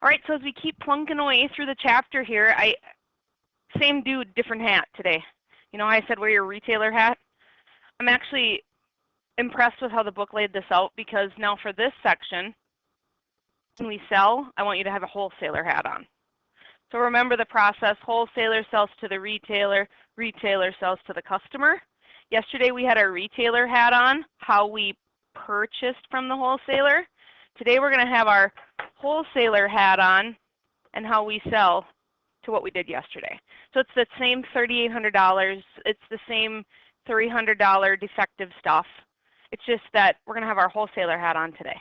All right, so as we keep plunking away through the chapter here, same dude, different hat today. You know how I said wear your retailer hat? I'm actually impressed with how the book laid this out, because now for this section, when we sell, I want you to have a wholesaler hat on. So remember the process: wholesaler sells to the retailer, retailer sells to the customer. Yesterday we had our retailer hat on, how we purchased from the wholesaler. Today we're going to have our wholesaler hat on and how we sell to what we did yesterday. So it's the same $3,800. It's the same $300 defective stuff. It's just that we're going to have our wholesaler hat on today.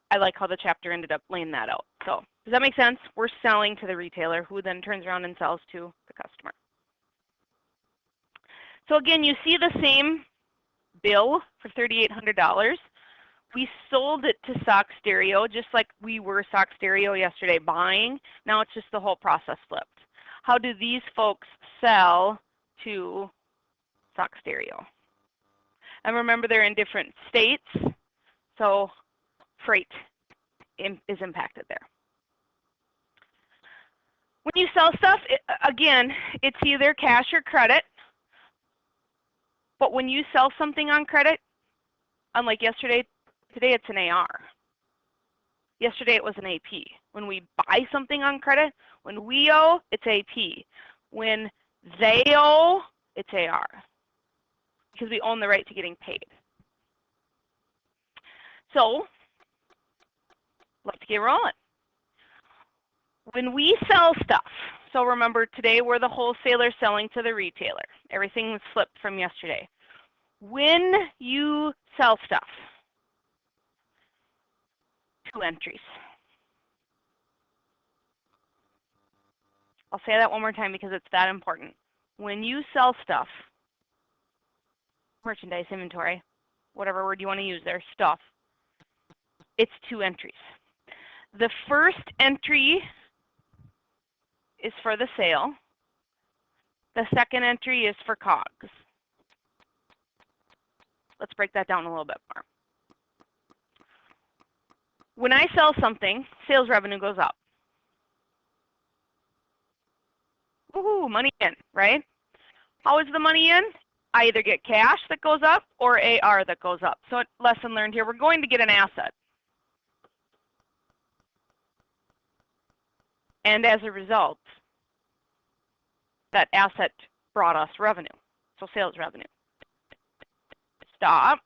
I like how the chapter ended up laying that out. So does that make sense? We're selling to the retailer, who then turns around and sells to the customer. So again, you see the same bill for $3,800. We sold it to Sock Stereo, just like we were Sock Stereo yesterday buying. Now it's just the whole process flipped. How do these folks sell to Sock Stereo? And remember, they're in different states, so freight is impacted there. When you sell stuff, again, it's either cash or credit. But when you sell something on credit, unlike yesterday, today it's an AR. Yesterday it was an AP. When we buy something on credit, when we owe, it's AP. When they owe, it's AR, because we own the right to getting paid. So let's get rolling. When we sell stuff, so remember today we're the wholesaler selling to the retailer. Everything was flipped from yesterday. When you sell stuff, 2 entries. I'll say that one more time because it's that important. When you sell stuff, merchandise, inventory, whatever word you want to use there, stuff, it's 2 entries. The first entry is for the sale. The second entry is for COGS. Let's break that down a little bit more. When I sell something, sales revenue goes up. Woohoo, money in, right? How is the money in? I either get cash that goes up or AR that goes up. So lesson learned here, we're going to get an asset. And as a result, that asset brought us revenue, so sales revenue. Stop.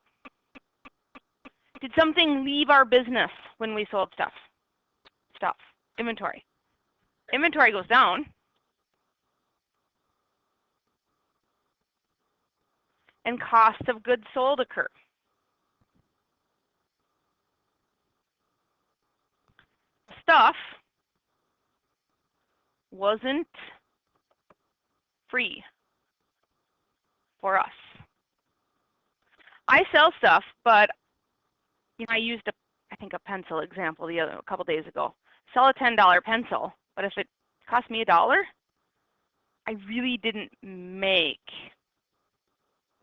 Did something leave our business when we sold stuff? Stuff. Inventory. Inventory goes down. And cost of goods sold occur. Stuff wasn't free for us. I sell stuff, but you know, I used I think a pencil example a couple days ago. Sell a $10 pencil, but if it cost me $1, I really didn't make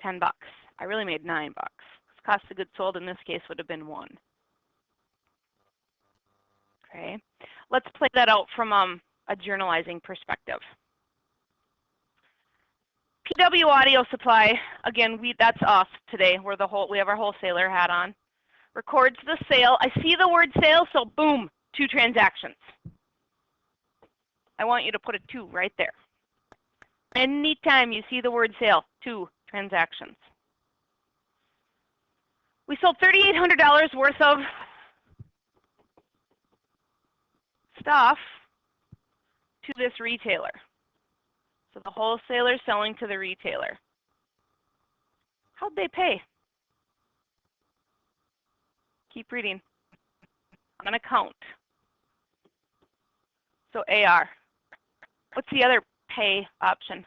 10 bucks. I really made 9 bucks. Cost of goods sold in this case would have been 1. Okay, let's play that out from a journalizing perspective. PW Audio Supply, again, that's us today. We have our wholesaler hat on. Records the sale. I see the word sale, so boom, 2 transactions. I want you to put a 2 right there. Anytime you see the word sale, 2 transactions. We sold $3,800 worth of stuff to this retailer. So the wholesaler selling to the retailer. How'd they pay? Keep reading. I'm going to count. So AR. What's the other pay option?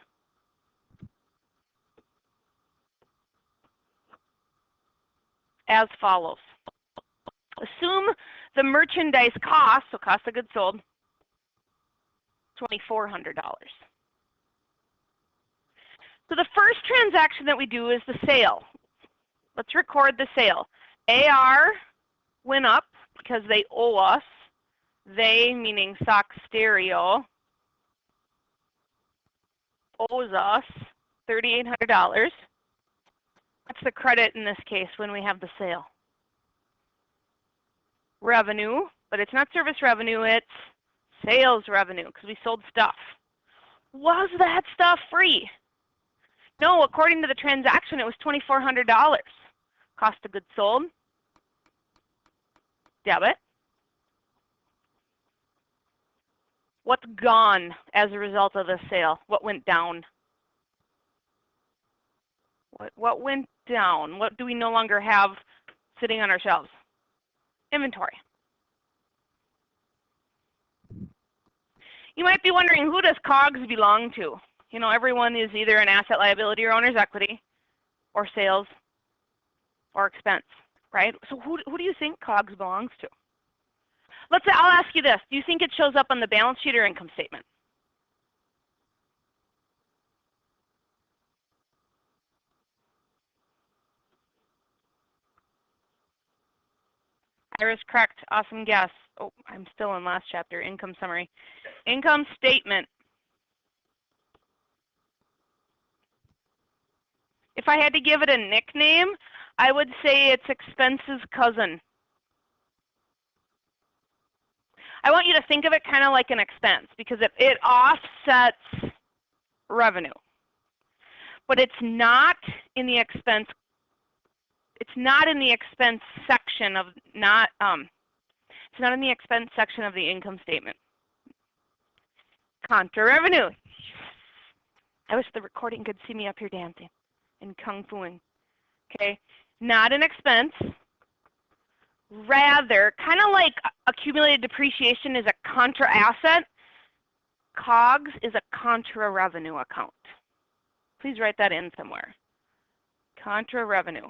As follows. Assume the merchandise cost, so cost of goods sold, $2,400. So the first transaction that we do is the sale. Let's record the sale. AR went up because they owe us They, meaning Sock Stereo, owes us $3,800. That's the credit in this case when we have the sale. Revenue, but it's not service revenue, it's sales revenue because we sold stuff. Was that stuff free? No, according to the transaction, it was $2,400. Cost of goods sold, debit. What's gone as a result of the sale? What went down? What went down? What do we no longer have sitting on our shelves? Inventory. You might be wondering, who does COGS belong to? You know, everyone is either an asset liability or owner's equity or sales or expense, right? So who do you think COGS belongs to? I'll ask you this. Do you think it shows up on the balance sheet or income statement? Iris, correct. Awesome guess. Oh, I'm still in last chapter, income summary. Income statement. If I had to give it a nickname, I would say it's expenses cousin. I want you to think of it kind of like an expense because it offsets revenue. But it's not in the expense. It's not in the expense section of it's not in the expense section of the income statement. Contra revenue. I wish the recording could see me up here dancing and kung fuing. Okay, not an expense. Rather, kind of like accumulated depreciation is a contra asset, COGS is a contra revenue account. Please write that in somewhere. Contra revenue.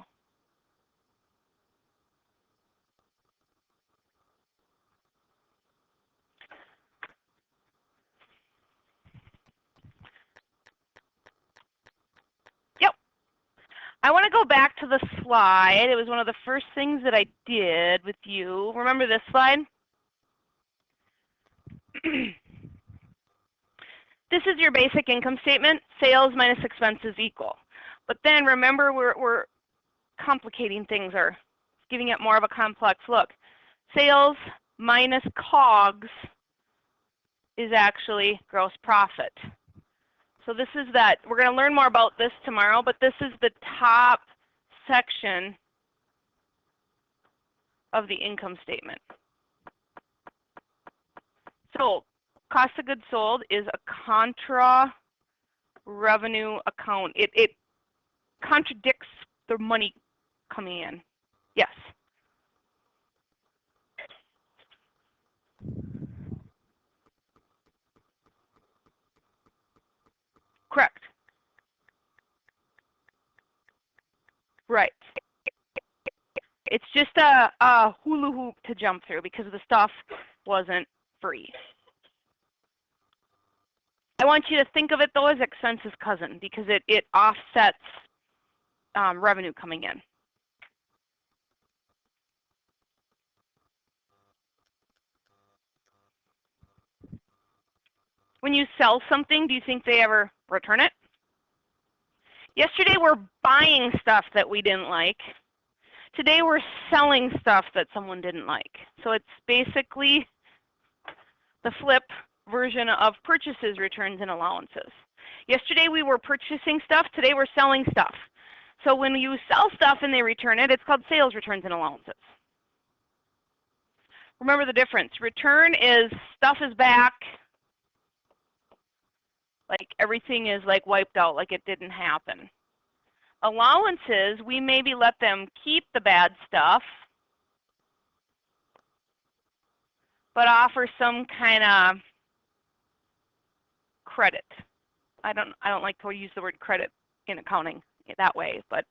I want to go back to the slide. It was one of the first things that I did with you. Remember this slide? This is your basic income statement. Sales minus expenses equal. But then remember, we're complicating things or giving it more of a complex look. Sales minus COGS is actually gross profit. So this is that, we're going to learn more about this tomorrow, but this is the top section of the income statement. So cost of goods sold is a contra revenue account. It contradicts the money coming in. Yes. Correct. Right. It's just a hula hoop to jump through because the stuff wasn't free. I want you to think of it though as expenses cousin because it offsets revenue coming in. When you sell something, do you think they ever return it? Yesterday we're buying stuff that we didn't like. Today we're selling stuff that someone didn't like. So it's basically the flip version of purchases, returns, and allowances. Yesterday we were purchasing stuff. Today we're selling stuff. So when you sell stuff and they return it, it's called sales, returns, and allowances. Remember the difference. Return is stuff is back. Like everything is like wiped out, like it didn't happen. Allowances, we maybe let them keep the bad stuff, but offer some kind of credit. I don't like to use the word credit in accounting that way, but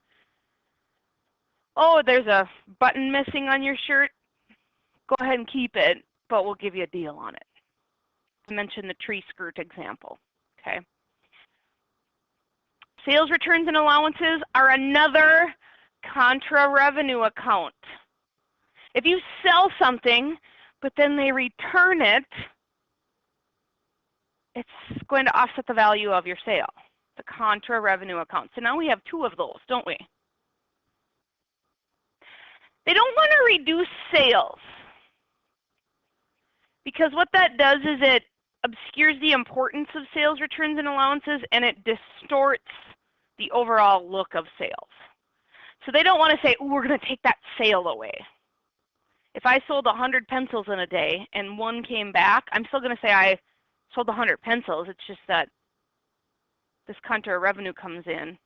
oh, there's a button missing on your shirt. Go ahead and keep it, but we'll give you a deal on it. I mentioned the tree skirt example. Okay. Sales returns and allowances are another contra revenue account. If you sell something, but then they return it, it's going to offset the value of your sale, the contra revenue account. So now we have two of those, don't we? They don't want to reduce sales because what that does is it obscures the importance of sales returns and allowances, and it distorts the overall look of sales. So they don't want to say, oh, we're going to take that sale away. If I sold 100 pencils in a day and one came back, I'm still going to say I sold 100 pencils. It's just that this contra revenue comes in.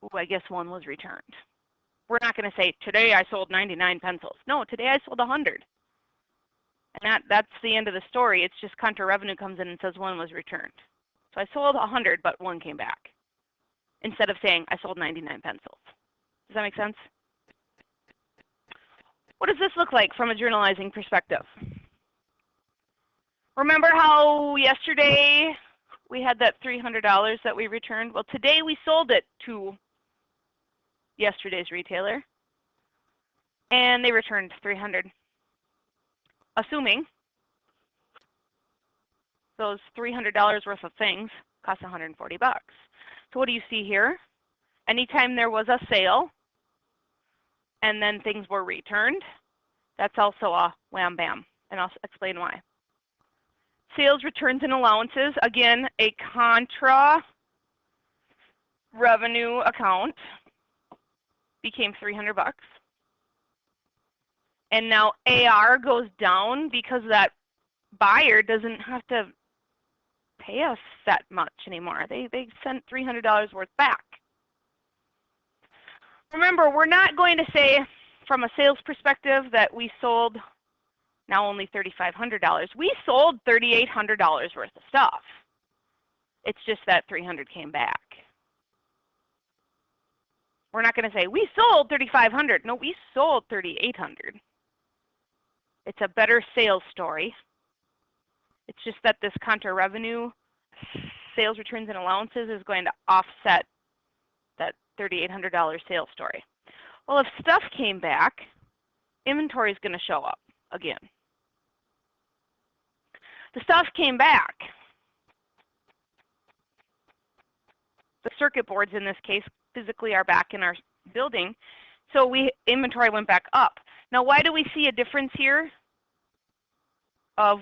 Oh, I guess one was returned. We're not going to say, today I sold 99 pencils. No, today I sold 100. And that's the end of the story. It's just contra revenue comes in and says one was returned. So I sold 100, but one came back. Instead of saying I sold 99 pencils. Does that make sense? What does this look like from a journalizing perspective? Remember how yesterday we had that $300 that we returned? Well, today we sold it to yesterday's retailer, and they returned $300, assuming those $300 worth of things cost 140 bucks. So what do you see here? Anytime there was a sale and then things were returned, that's also a wham bam, and I'll explain why. Sales returns and allowances, again, a contra revenue account became 300 bucks. And now AR goes down because that buyer doesn't have to pay us that much anymore. They sent $300 worth back. Remember, we're not going to say from a sales perspective that we sold now only $3,500. We sold $3,800 worth of stuff. It's just that 300 came back. We're not going to say we sold 3,500. No, we sold 3,800. It's a better sales story. It's just that this contra revenue, sales returns and allowances is going to offset that $3,800 sales story. Well, if stuff came back, inventory is going to show up again. The stuff came back. The circuit boards in this case physically are back in our building, so inventory went back up. Now, why do we see a difference here of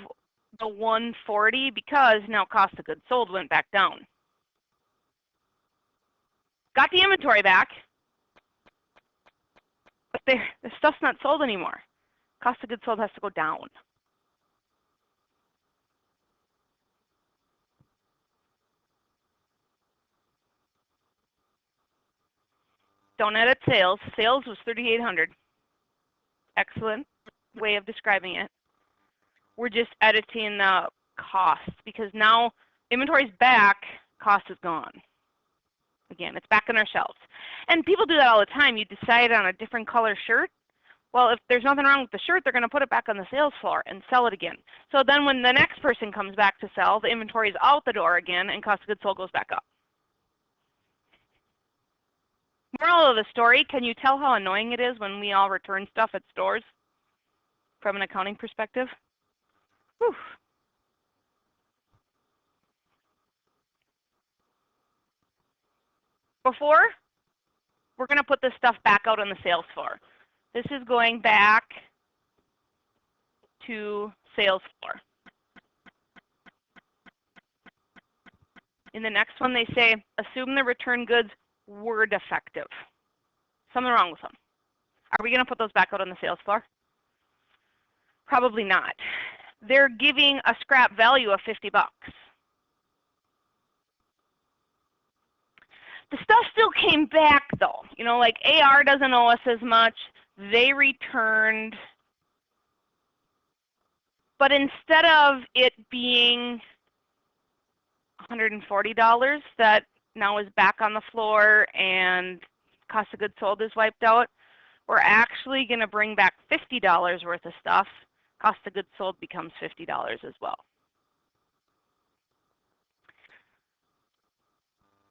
the 140? Because now cost of goods sold went back down. Got the inventory back, but the stuff's not sold anymore. Cost of goods sold has to go down. Don't edit sales. Sales was 3,800. Excellent way of describing it. We're just editing the cost because now inventory's back, cost is gone. Again, it's back on our shelves. And people do that all the time. You decide on a different color shirt. Well, if there's nothing wrong with the shirt, they're going to put it back on the sales floor and sell it again. So then when the next person comes back to sell, the inventory is out the door again and cost of goods sold goes back up. Moral of the story, can you tell how annoying it is when we all return stuff at stores from an accounting perspective? Whew. Before, we're going to put this stuff back out on the sales floor. This is going back to sales floor. In the next one, they say, assume the return goods were defective. Something wrong with them. Are we going to put those back out on the sales floor? Probably not. They're giving a scrap value of 50 bucks. The stuff still came back though. You know, like AR doesn't owe us as much. They returned. But instead of it being $140 that now is back on the floor and cost of goods sold is wiped out, we're actually going to bring back $50 worth of stuff. Cost of goods sold becomes $50 as well.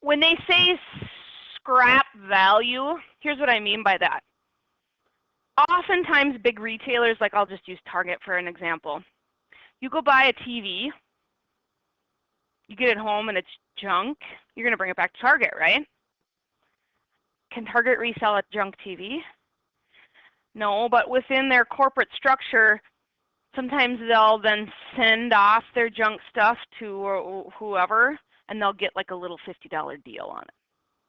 When they say scrap value, here's what I mean by that. Oftentimes big retailers, like I'll just use Target for an example. You go buy a TV, you get it home and it's junk, you're going to bring it back to Target, right? Can Target resell a junk TV? No, but within their corporate structure, sometimes they'll then send off their junk stuff to whoever, and they'll get like a little $50 deal on it.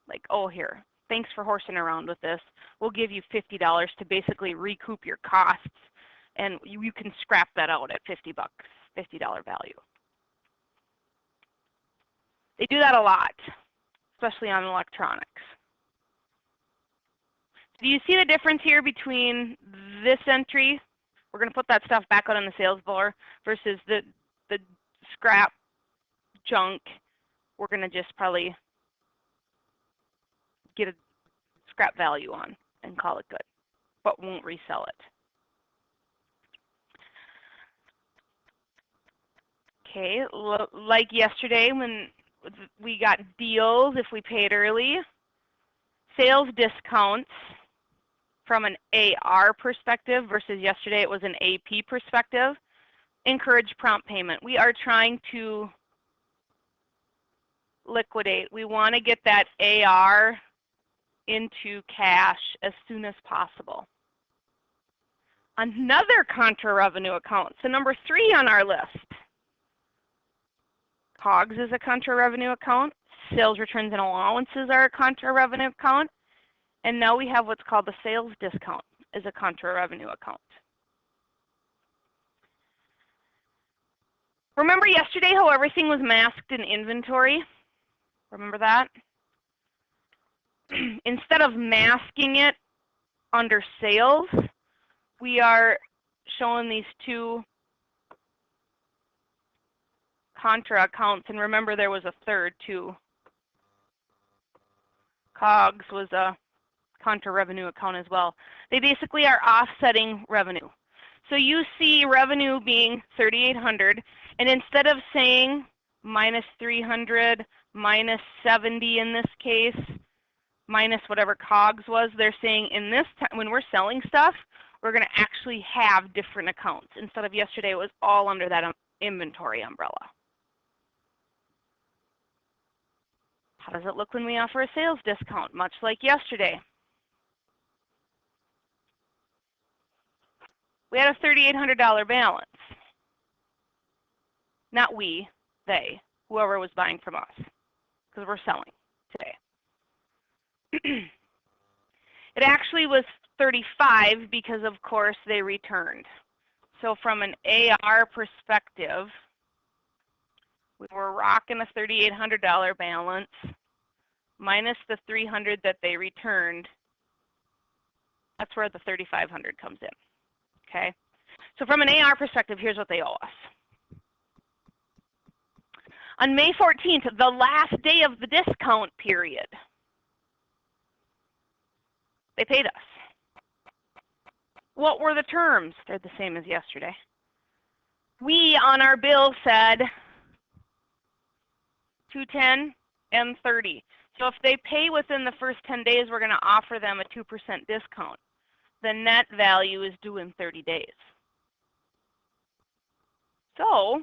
Like, oh, here, thanks for horsing around with this. We'll give you $50 to basically recoup your costs, and you can scrap that out at $50, $50 value. They do that a lot, especially on electronics. Do you see the difference here between this entry? We're going to put that stuff back out on the sales floor versus the scrap junk. We're going to just probably get a scrap value on and call it good, but won't resell it. Okay, like yesterday when we got deals if we paid early, sales discounts from an AR perspective versus yesterday it was an AP perspective. Encourage prompt payment. We are trying to liquidate. We want to get that AR into cash as soon as possible. Another contra revenue account, so number 3 on our list. COGS is a contra revenue account. Sales returns and allowances are a contra revenue account. And now we have what's called the sales discount as a contra revenue account. Remember yesterday how everything was masked in inventory? Remember that? Instead of masking it under sales, we are showing these 2 contra accounts. And remember there was a third too. COGS was a contra revenue account as well. They basically are offsetting revenue. So you see revenue being $3,800, and instead of saying minus 300, minus 70 in this case, minus whatever COGS was, they're saying in this time when we're selling stuff, we're going to actually have different accounts. Instead of yesterday, it was all under that inventory umbrella. How does it look when we offer a sales discount? Much like yesterday. We had a $3,800 balance. Not we, they, whoever was buying from us, because we're selling today. It actually was 35 because, of course, they returned. So from an AR perspective, we were rocking a $3,800 balance minus the $300 that they returned. That's where the $3,500 comes in. Okay, so from an AR perspective, here's what they owe us. On May 14th, the last day of the discount period, they paid us. What were the terms? They're the same as yesterday. We, on our bill, said $210 and $30. So if they pay within the first 10 days, we're going to offer them a 2% discount. The net value is due in 30 days. So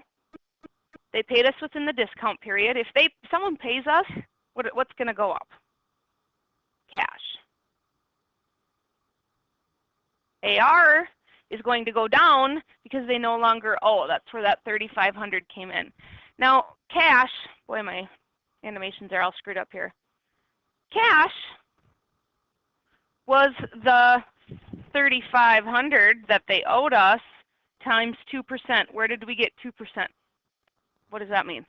they paid us within the discount period. If someone pays us, what's going to go up? Cash. AR is going to go down because they no longer owe. That's where that $3,500 came in. Now cash, boy, my animations are all screwed up here. Cash was the $3,500 that they owed us times 2%. Where did we get 2%? What does that mean?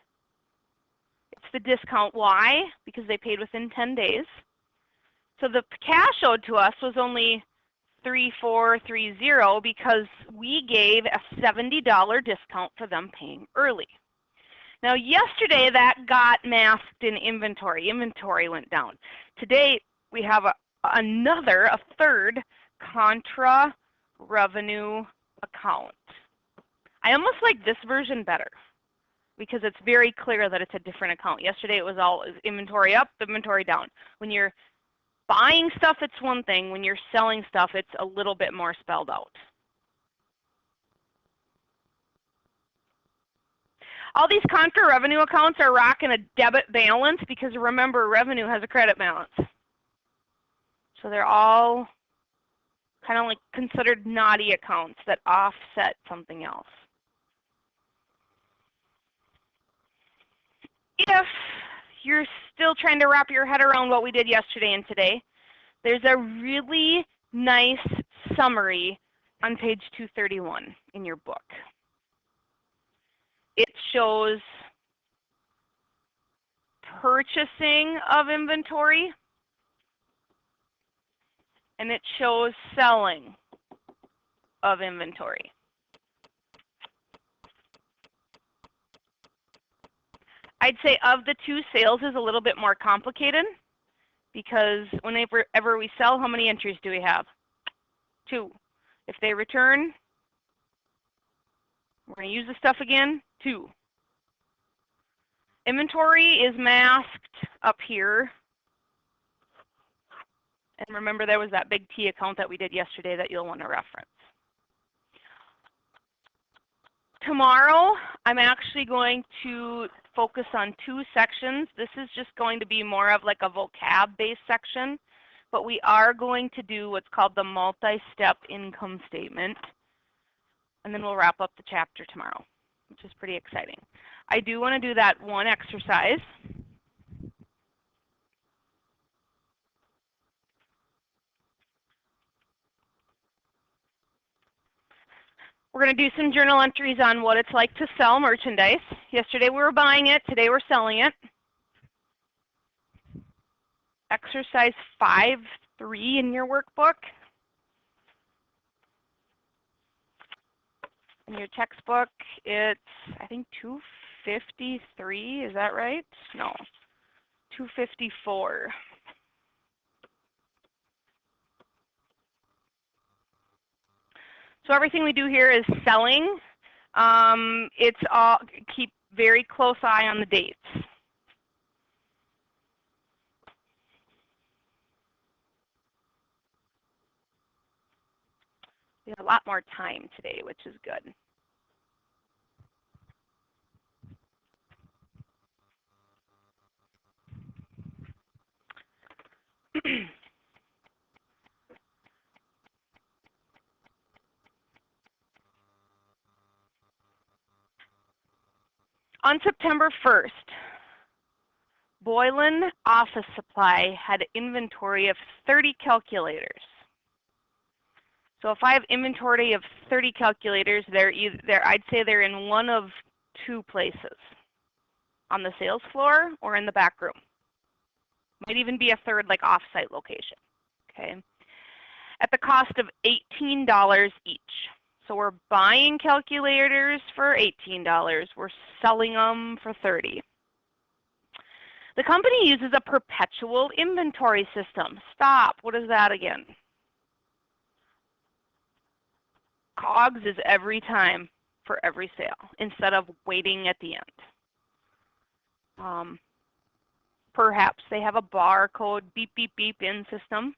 It's the discount. Why? Because they paid within 10 days. So the cash owed to us was only $3,430 because we gave a $70 discount for them paying early. Now yesterday that got masked in inventory. Inventory went down. Today we have a third contra revenue account. I almost like this version better because it's very clear that it's a different account. Yesterday it was all inventory up, inventory down. When you're buying stuff, it's one thing. When you're selling stuff, it's a little bit more spelled out. All these contra revenue accounts are rocking a debit balance because remember, revenue has a credit balance. So they're all kind of like considered naughty accounts that offset something else. If you're still trying to wrap your head around what we did yesterday and today, there's a really nice summary on page 231 in your book. It shows purchasing of inventory, and it shows selling of inventory. I'd say of the two, sales is a little bit more complicated because whenever we sell, how many entries do we have? 2. If they return, we're going to use the stuff again, 2. Inventory is masked up here. And remember, there was that big T account that we did yesterday that you'll want to reference. Tomorrow, I'm actually going to focus on 2 sections. This is just going to be more of like a vocab-based section, but we are going to do what's called the multi-step income statement. And then we'll wrap up the chapter tomorrow, which is pretty exciting. I do want to do that one exercise. We're going to do some journal entries on what it's like to sell merchandise. Yesterday we were buying it, today we're selling it. Exercise 5.3 in your workbook. In your textbook, it's, I think, 253, is that right? No, 254. So everything we do here is selling. It's all, keep very close eye on the dates. We have a lot more time today, which is good. On September 1st, Boylan Office Supply had inventory of 30 calculators. So if I have inventory of 30 calculators, I'd say they're in one of 2 places, on the sales floor or in the back room. Might even be a third, like off-site location. Okay, at the cost of $18 each. So we're buying calculators for $18. We're selling them for $30. The company uses a perpetual inventory system. Stop. What is that again? COGS is every time for every sale instead of waiting at the end. Perhaps they have a barcode beep, beep, beep in system.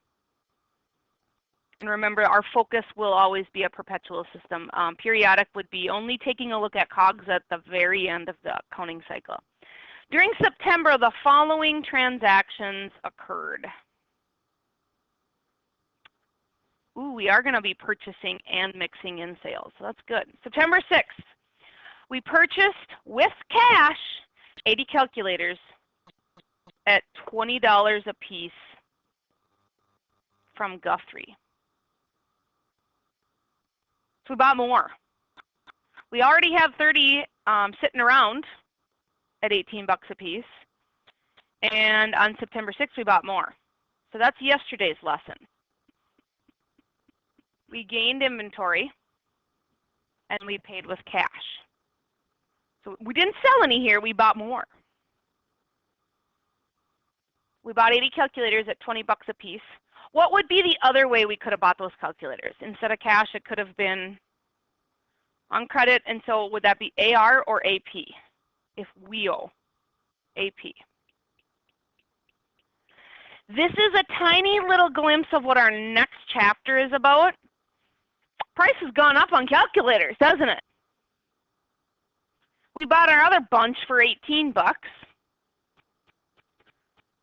And remember, our focus will always be a perpetual system. Periodic would be only taking a look at COGS at the very end of the accounting cycle. During September, the following transactions occurred. Ooh, we are going to be purchasing and mixing in sales, so that's good. September 6th, we purchased with cash 80 calculators at $20 a piece from Guthrie. So we bought more. We already have 30 sitting around at 18 bucks a piece. And on September 6th, we bought more. So that's yesterday's lesson. We gained inventory and we paid with cash. So we didn't sell any here, we bought more. We bought 80 calculators at 20 bucks a piece. What would be the other way we could have bought those calculators? Instead of cash, it could have been on credit, and so would that be AR or AP? If we owe AP. This is a tiny little glimpse of what our next chapter is about. Price has gone up on calculators, hasn't it? We bought our other bunch for 18 bucks.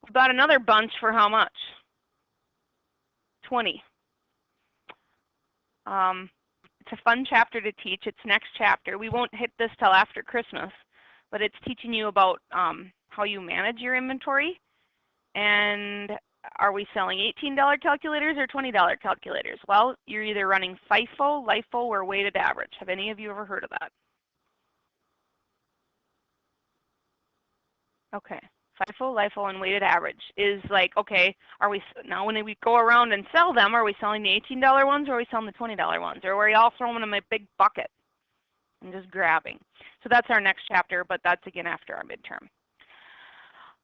We bought another bunch for how much? 20. It's a fun chapter to teach. It's next chapter. We won't hit this till after Christmas, but it's teaching you about how you manage your inventory. And are we selling $18 calculators or $20 calculators? Well, you're either running FIFO, LIFO, or weighted average. Have any of you ever heard of that? Okay. FIFO, LIFO, and weighted average is like, okay, are we now when we go around and sell them, are we selling the $18 ones or are we selling the $20 ones? Or are we all throwing them in a big bucket and just grabbing? So that's our next chapter, but that's again after our midterm.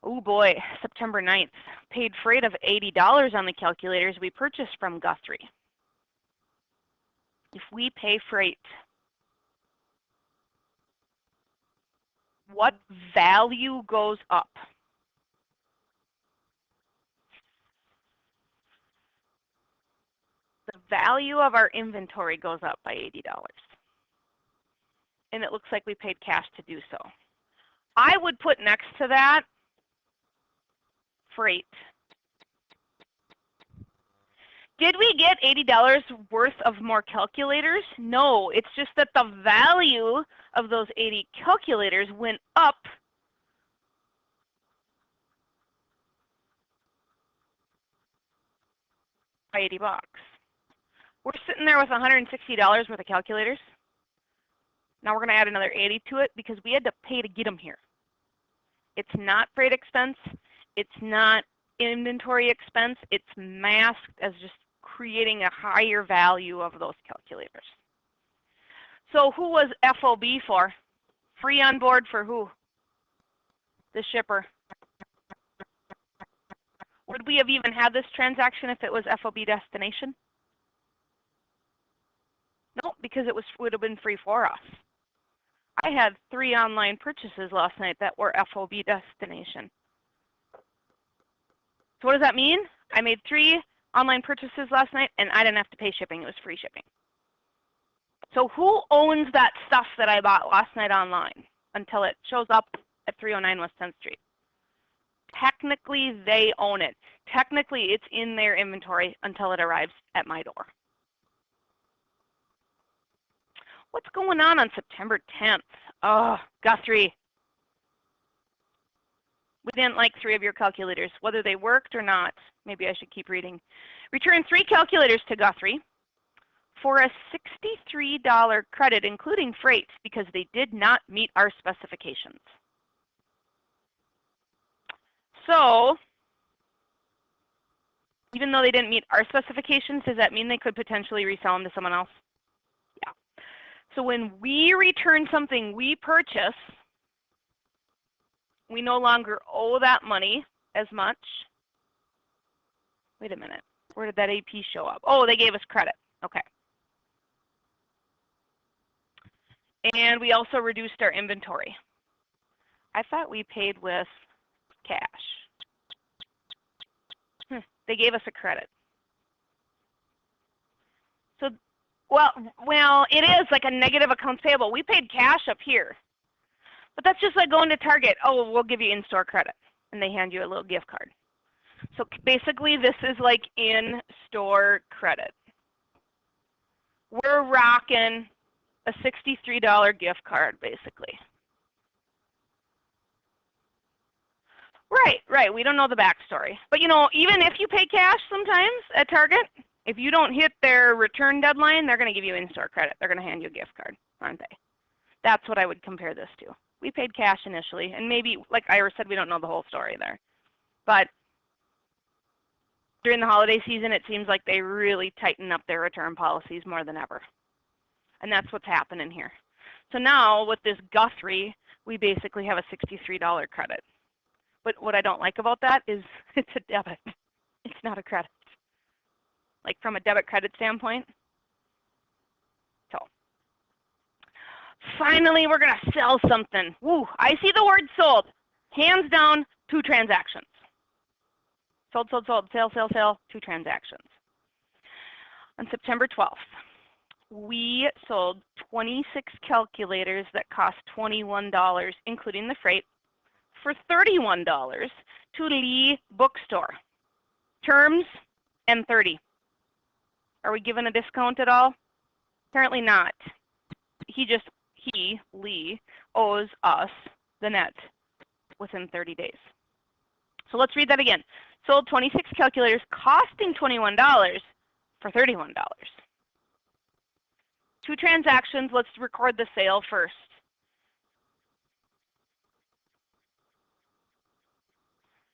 Oh boy, September 9th. Paid freight of $80 on the calculators we purchased from Guthrie. If we pay freight, what value goes up? The value of our inventory goes up by $80. And it looks like we paid cash to do so. I would put next to that freight. Did we get $80 worth of more calculators? No, it's just that the value of those 80 calculators went up by 80 bucks. We're sitting there with $160 worth of calculators. Now we're going to add another 80 to it because we had to pay to get them here. It's not freight expense. It's not inventory expense. It's masked as just creating a higher value of those calculators. So who was FOB for? Free on board for who? The shipper. Would we have even had this transaction if it was FOB destination? No, because it would have been free for us. I had 3 online purchases last night that were FOB destination. So what does that mean? I made 3 online purchases last night and I didn't have to pay shipping. It was free shipping. So who owns that stuff that I bought last night online until it shows up at 309 West 10th Street? Technically, they own it. Technically, it's in their inventory until it arrives at my door. What's going on September 10th? Oh, Guthrie. We didn't like 3 of your calculators, whether they worked or not. Maybe I should keep reading. Return 3 calculators to Guthrie for a $63 credit, including freight, because they did not meet our specifications. So, even though they didn't meet our specifications, does that mean they could potentially resell them to someone else? Yeah. So when we return something we purchase, we no longer owe that money as much. Wait a minute. Where did that AP show up? Oh, they gave us credit. Okay. And we also reduced our inventory. I thought we paid with cash. They gave us a credit. So, well, it is like a negative accounts payable. We paid cash up here. But that's just like going to Target. Oh, we'll give you in-store credit. And they hand you a little gift card. So basically, this is like in-store credit. We're rocking a $63 gift card, basically. Right. We don't know the backstory. But you know, even if you pay cash sometimes at Target, if you don't hit their return deadline, they're going to give you in-store credit. They're going to hand you a gift card, aren't they? That's what I would compare this to. We paid cash initially, and maybe, like Ira said, we don't know the whole story there. But during the holiday season, it seems like they really tighten up their return policies more than ever. And that's what's happening here. So now with this Guthrie, we basically have a $63 credit. But what I don't like about that is it's a debit. It's not a credit. Like from a debit credit standpoint. So finally, we're going to sell something. Woo, I see the word sold. Hands down, 2 transactions. Sold, sold, sold, sale, sale, sale, 2 transactions. On September 12th, we sold 26 calculators that cost $21, including the freight, for $31 to Lee Bookstore. Terms and 30. Are we given a discount at all? Apparently not. Lee, owes us the net within 30 days. So let's read that again. Sold 26 calculators costing $21 for $31. 2 transactions, let's record the sale first.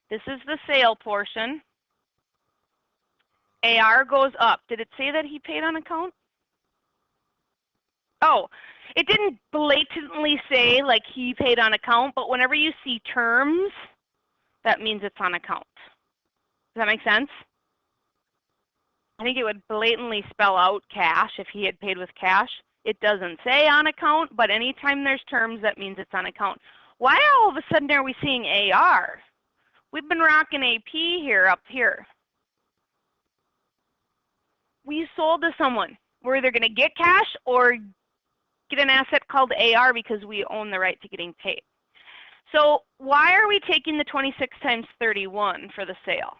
This is the sale portion. AR goes up. Did it say that he paid on account? Oh, it didn't blatantly say like he paid on account, but whenever you see terms, that means it's on account. Does that make sense? I think it would blatantly spell out cash if he had paid with cash. It doesn't say on account, but anytime there's terms, that means it's on account. Why all of a sudden are we seeing AR? We've been rocking AP here up here. We sold to someone. We're either going to get cash or get an asset called AR because we own the right to getting paid. So why are we taking the 26 times 31 for the sale?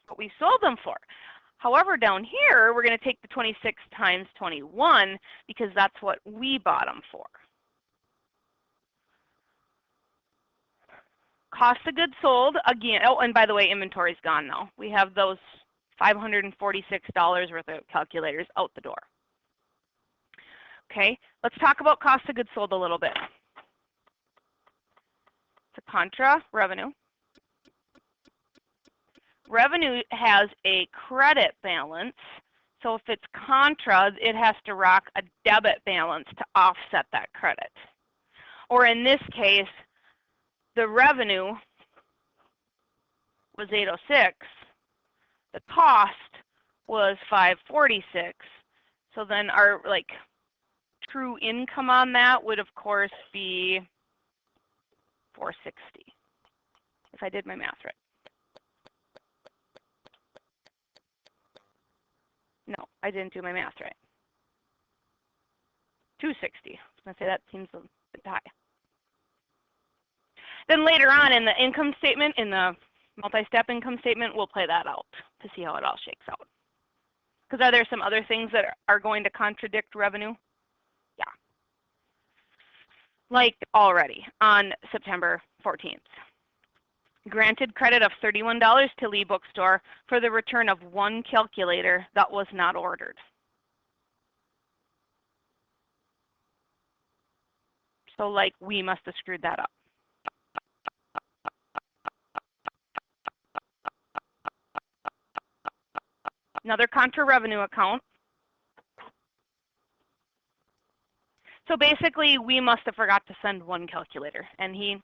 What we sold them for. However, down here, we're going to take the 26 times 21 because that's what we bought them for. Cost of goods sold, again, oh, and by the way, inventory's gone now. We have those $546 worth of calculators out the door. Okay, let's talk about cost of goods sold a little bit. It's a contra revenue. Revenue has a credit balance, so if it's contra, it has to rock a debit balance to offset that credit. Or in this case, the revenue was 806. The cost was 546. So then our true income on that would of course be 460. If I did my math right. No, I didn't do my math right. 260. I was going to say that seems a bit high. Then later on in the income statement, in the multi-step income statement, we'll play that out to see how it all shakes out. Because are there some other things that are going to contradict revenue? Yeah. Like already on September 14th. Granted credit of $31 to Lee Bookstore for the return of 1 calculator that was not ordered. So like we must have screwed that up. Another contra revenue account. So basically we must have forgot to send 1 calculator and he,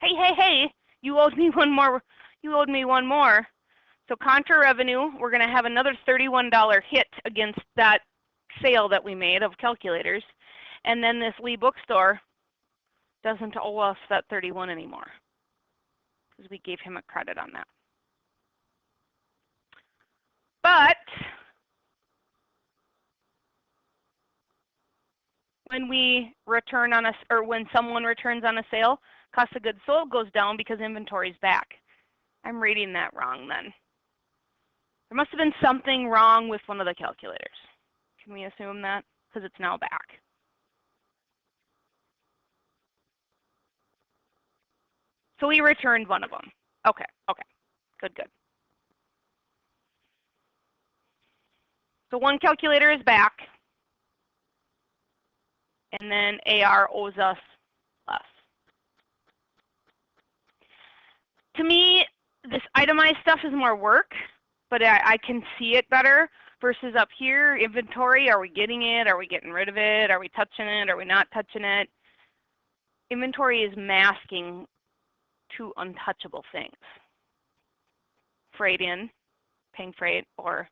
hey, you owed me one more. You owed me one more. So contra revenue, we're going to have another $31 hit against that sale that we made of calculators. And then this Lee Bookstore doesn't owe us that 31 anymore because we gave him a credit on that. But when we return on when someone returns on a sale, cost of goods sold goes down because inventory is back. I'm reading that wrong then. There must have been something wrong with one of the calculators. Can we assume that? Because it's now back. So we returned one of them. Okay, good. So 1 calculator is back. And then AR owes us less. To me, this itemized stuff is more work, but I can see it better versus up here, inventory. Are we getting it? Are we getting rid of it? Are we touching it? Are we not touching it? Inventory is masking 2 untouchable things. Freight in, paying freight, or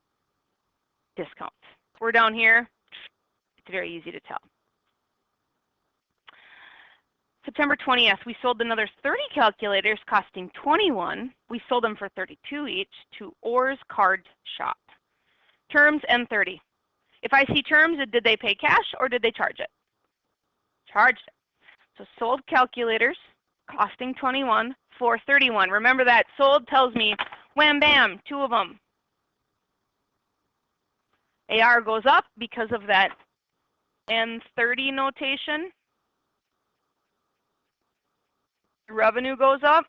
discounts. We're down here. It's very easy to tell. September 20th, we sold another 30 calculators costing 21. We sold them for 32 each to Orr's Card Shop. Terms and 30. If I see terms, did they pay cash or did they charge it? Charged it. So sold calculators costing 21 for 31. Remember that sold tells me wham bam, 2 of them. AR goes up because of that N30 notation. Revenue goes up.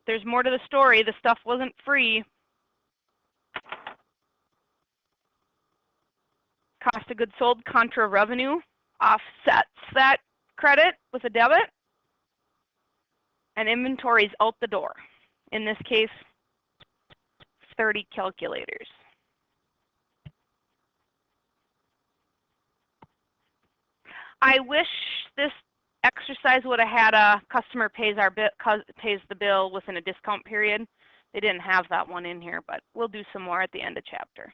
There's more to the story. The stuff wasn't free. Cost of goods sold contra revenue offsets that credit with a debit. And inventory's out the door. In this case, 30 calculators. I wish this exercise would have had a customer pays the bill within a discount period. They didn't have that one in here, but we'll do some more at the end of chapter.